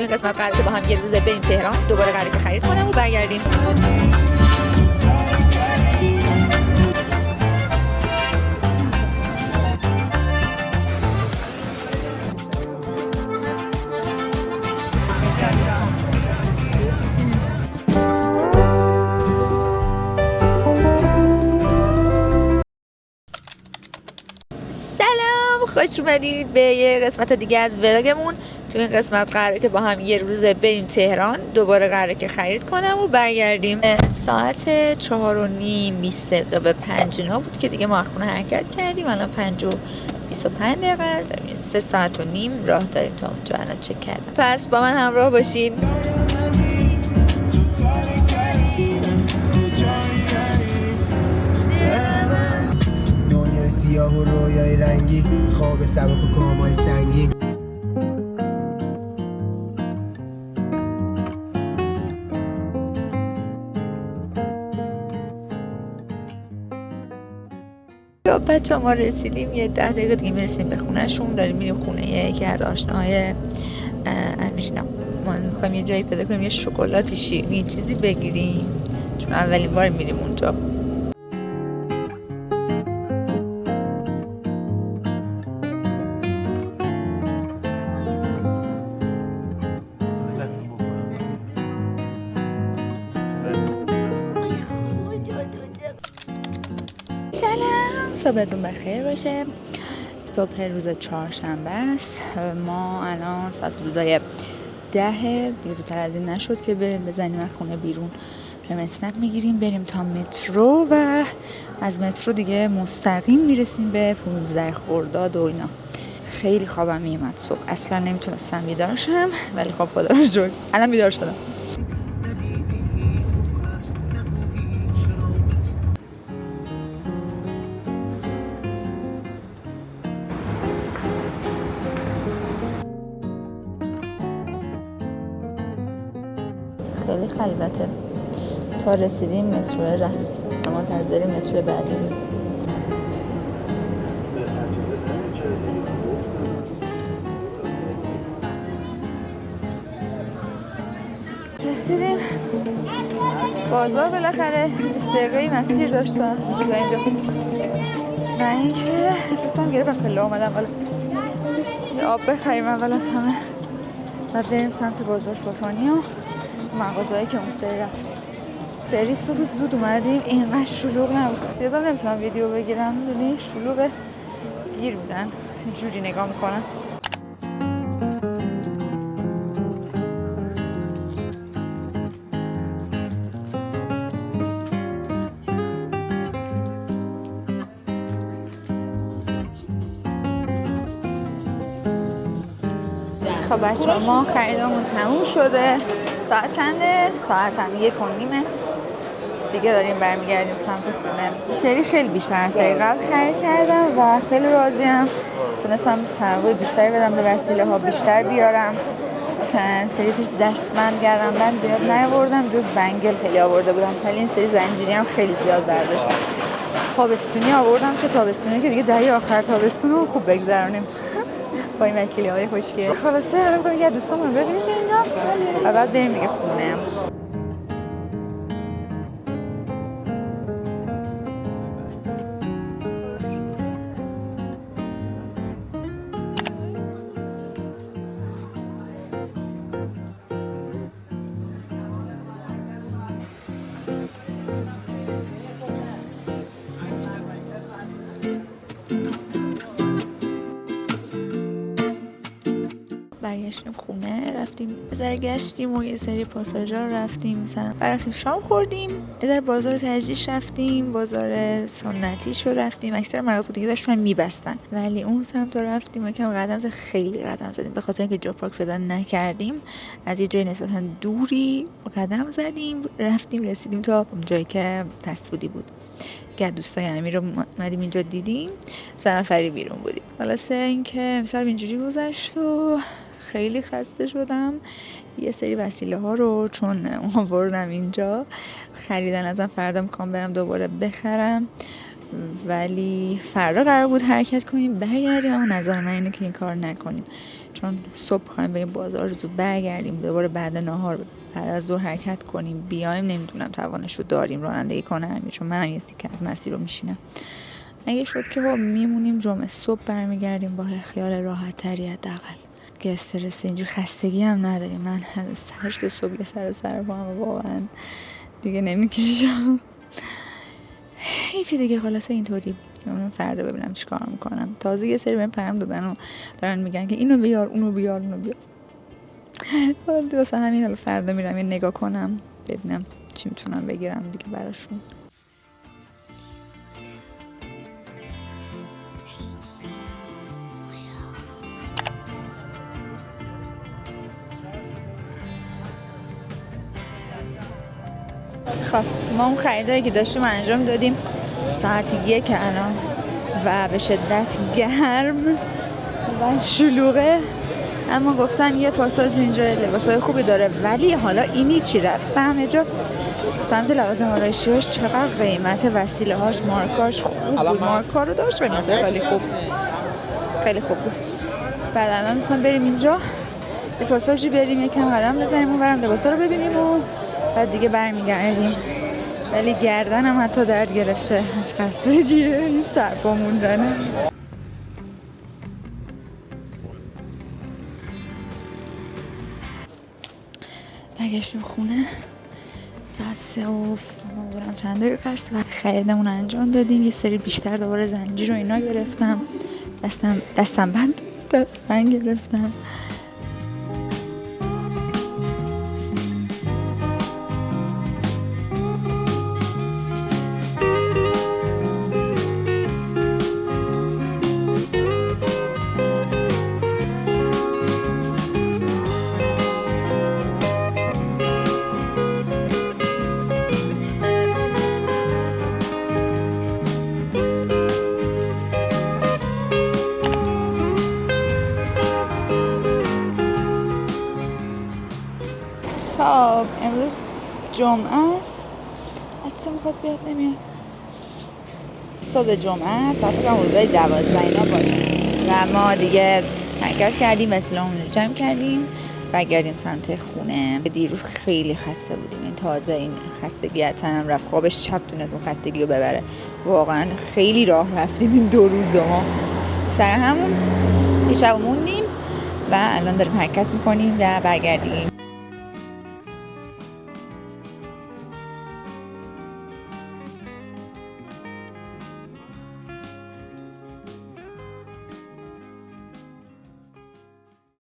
این قسمت قراره که با هم یه روزه بریم تهران، دوباره قراره که خرید کنم و برگردیم. خوش اومدید به یه قسمت دیگه از ولاگمون. تو این قسمت قراره که با هم یه روزه بریم تهران، دوباره قراره که خرید کنم و برگردیم. ساعت 4:30 20 دقیقه به 5 بود که دیگه ما خونه حرکت کردیم. الان 5:25 داریم، 3 ساعت و نیم راه داریم تا اونجا. الان چک کردم، پس با من همراه باشین. سیاه و رویای رنگی، خواب سبک و کامای سنگین. بچه ما رسیدیم، یه 10 دقیقه دیگه میرسیم به خونهشون. داریم میریم خونه یکی از آشناهای امیرینا. ما میخوایم یه جایی پیدا کنیم، یه شکلاتی شیرینی چیزی بگیریم، چون اولین بار میریم اونجا. صبحتون بخیر باشه. صبح روز چهارشنبه است. ما الان ساعت حدودای 10 دیگه، زودتر از این نشد که بزنیم از خونه بیرون. بریم اسنپ میگیریم بریم تا مترو و از مترو دیگه مستقیم میرسیم به 15 خرداد و اینا. خیلی خوابم میومد صبح، اصلا نمیتونستم بیدار شم، ولی خب خدا رو شکر الان بیدار شدم. خیلی خلوته. تا رسیدیم مترو رفتیم، اما منتظر مترو بعدی بیاد. رسیدیم بازار، بالاخره 20 دقیقه مسیر داشت تا از اینجا تا اینجا. و اینکه نفسم گرفت، پله اومدم بالا. یه آب بخریم اول از همه و بریم سمت بازار سلطانی و مغازه‌ای که اون سری رفتیم. سری صبح زود اومدیم، اینقدر شلوغ نبود. یادم نمیتونم ویدیو بگیرم، میدونی شلوغه، گیر میدن، جوری نگاه میکنن. خب بچه ما خریدامون تموم شده. ساعت چنده؟ ساعت هم 1:30 دیگه داریم برمیگردیم سمت خونه. سری خیلی بیشتر از سری قبل خرید کردم و خیلی راضیم. تونستم تنوع بیشتری بدم به وسیله ها، بیشتر بیارم. سری پیش دستبند گردم بند زیاد نیاوردم، جز بنگل خیلی آورده بودم، ولی این سری زنجیری هم خیلی زیاد برداشتم. تابستونی آوردم، چه تابستونی که دیگه دهه آخر تابستون رو خوب بگذرونیم با این وسیله های خوشگل. خلاصه الان می‌خوایم یه دوستامون رو ببینیم که اینجاست و بعد بریم دیگه خونه. برگشتیم خونه، رفتیم بذار گشتیم و یه سری پاساژا رو رفتیم، مثلا رفتیم شام خوردیم، بذار بازار تجریش رفتیم، بازار سنتیش رو رفتیم. اکثر مغازه دیگه داشتن میبستن، ولی اون سمت رو رفتیم و کم قدم زدیم، خیلی قدم زدیم به خاطر اینکه جا پارک پیدا نکردیم. از یه جای نسبتا دوری قدم زدیم، رفتیم رسیدیم تا اون جایی که فست فودی بود که دوستای امیر رو اومدیم اینجا دیدیم. 3 نفری بیرون بودیم. خلاصه اینکه امشب اینجوری گذشت و خیلی خسته شدم. یه سری وسیله ها رو چون آوردم اینجا خریدن ازم، فردا میخوام برم دوباره بخرم. ولی فردا قرار بود حرکت کنیم برگردیم، اما نظر من اینه که این کار نکنیم، چون صبح خواهیم بریم بازار، زود برگردیم دوباره بعد نهار بعد از ظهر حرکت کنیم بیایم. نمیدونم توانش رو داریم رانندگی کنم، چون منم یه تیکه از مسیر رو میشینم. اگه شد که میمونیم جمعه صبح برمیگردیم با خیال راحت تری، حداقل که استرس اینجور خستگی هم نداریم. من از 8 صبح سر پام واقعا دیگه نمیکشم. هیچی دیگه، خلاصه اینطوری. من فردا ببینم چیکار میکنم. تازه یه سری بهم پیام دادن و دارن میگن که اینو بیار اونو بیار اونو بیار. واسه همین حالا فردا میرم یه نگاه کنم ببینم چی میتونم بگیرم دیگه براشون. خب ما اون خریداری که داشتیم انجام دادیم. ساعت 1 الان و به شدت گرم و شلوغه، اما گفتن یه پاساژ اینجا لباسای خوبی داره. ولی حالا اینی چی رفتم یه جا سمت لوازم آرایشی‌هاش، چقدر قیمت وسیله هاش مارکاش خوب بود، مارکا رو داشت، قیمت خیلی خوب بود. بعد الان میخوام بریم اینجا یه پاساژی بریم یکم قدم بزنیم و برم لباسا رو ببینیم و بعد دیگه برمیگردیم. ولی گردنم حتی درد گرفته از خستگی این سرپا موندنه. برگشتیم خونه ساعت 3 و نمیدونم چند دقیقه است و خریدمون انجام دادیم. یه سری بیشتر دوباره زنجیر و اینا گرفتم، دستبند گرفتم. خب امروز جمعه است، حدثه میخواد بیاد نمیاد. صبح جمعه ساعت فکرم حدودای 12 اینا باشه و ما دیگه حرکت کردیم، وسیله‌مون رو جمع کردیم برگردیم سمت خونه. دیروز خیلی خسته بودیم، این تازه این خستگیت هم رفت، خوابش چپ تونست اون خستگی رو ببره. واقعا خیلی راه رفتیم این 2 روز ما، سر همون یه شب موندیم و الان داریم حرکت میکنیم و برگردیم.